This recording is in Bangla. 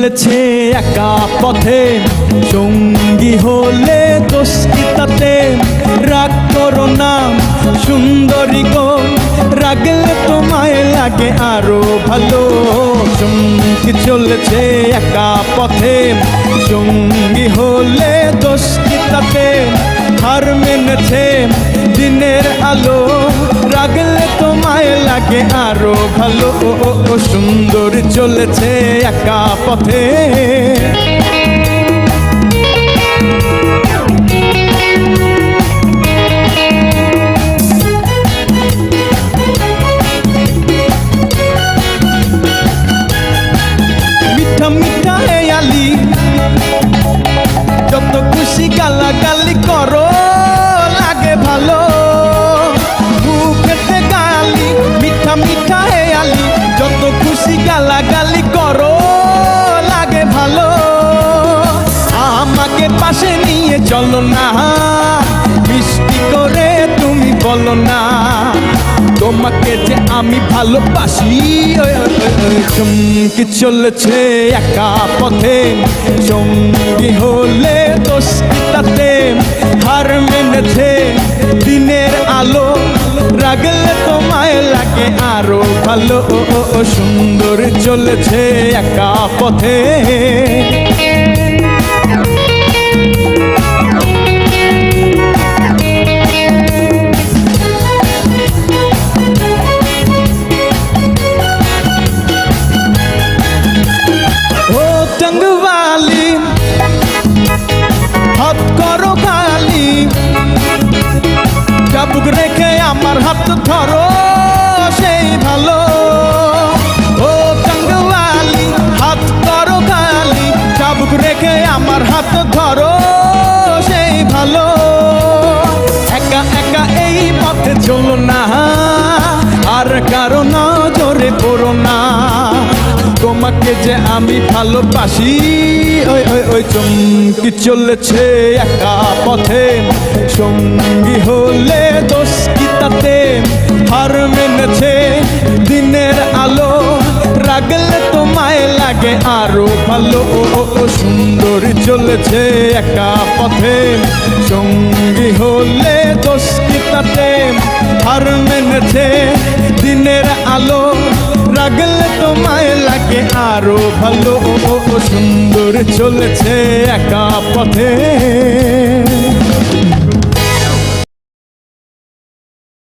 চলেছে একা পথে, সঙ্গী হলে দোষ কি তাতে? রাগ করো না সুন্দরী গো, রাগলে তোমায় লাগে আরো ভালো। সঙ্গী চলেছে একা পথে, সঙ্গী হলে দোষ কি তাতে? হার মেনেছে দিনের আলো, রাগলে তোমায় লাগে আরো ভালো। সুন্দর চলেছে একা পথে। মিঠা মিঠা হেয়ালি, যত খুশি গালাগালি করো লাগে ভালো। বুকেতে গালি মিঠা মিঠা হেয়ালি, যত খুশি গালাগালি করো লাগে ভালো। আমাকে পাশে নিয়ে চলো না, মিষ্টি করে তুমি বলো না তোমাকে যে আমি ভালোবাসি। চমকি চলেছে একা পথে, সঙ্গী হলে দোষ কি তাতে? হার মেনেছে দিনের আলো, রাগলে তোমায় লাগে আরো ভালো। সুন্দর চলেছে একা পথে। टंगवाली हाथ करो खाली, चाबुक रेखे आमार हाथ धरो সেই ভালো। ও टंगवाली हाथ करो खाली, चाबुक रेखे आमार हाथ धरो সেই ভালো। একা একা এই পথে চলো না, আর কারো নজরে পড়ো না তোমাকে যে আমি ভালোবাসি। ওই ওই ওই চমকি চলেছে একা পথে, সঙ্গী হলে দোষ কি তাতে? হার মেনেছে দিনের আলো, রাগলে তোমায় লাগে আরো ভালো। সুন্দর চলেছে একা পথে, সঙ্গী হলে দোষ কি তাতে? হার মেনেছে দিনের আলো, রাগলে তোমায় লাগে আরো ভালো। সুন্দর চলেছে একা পথে।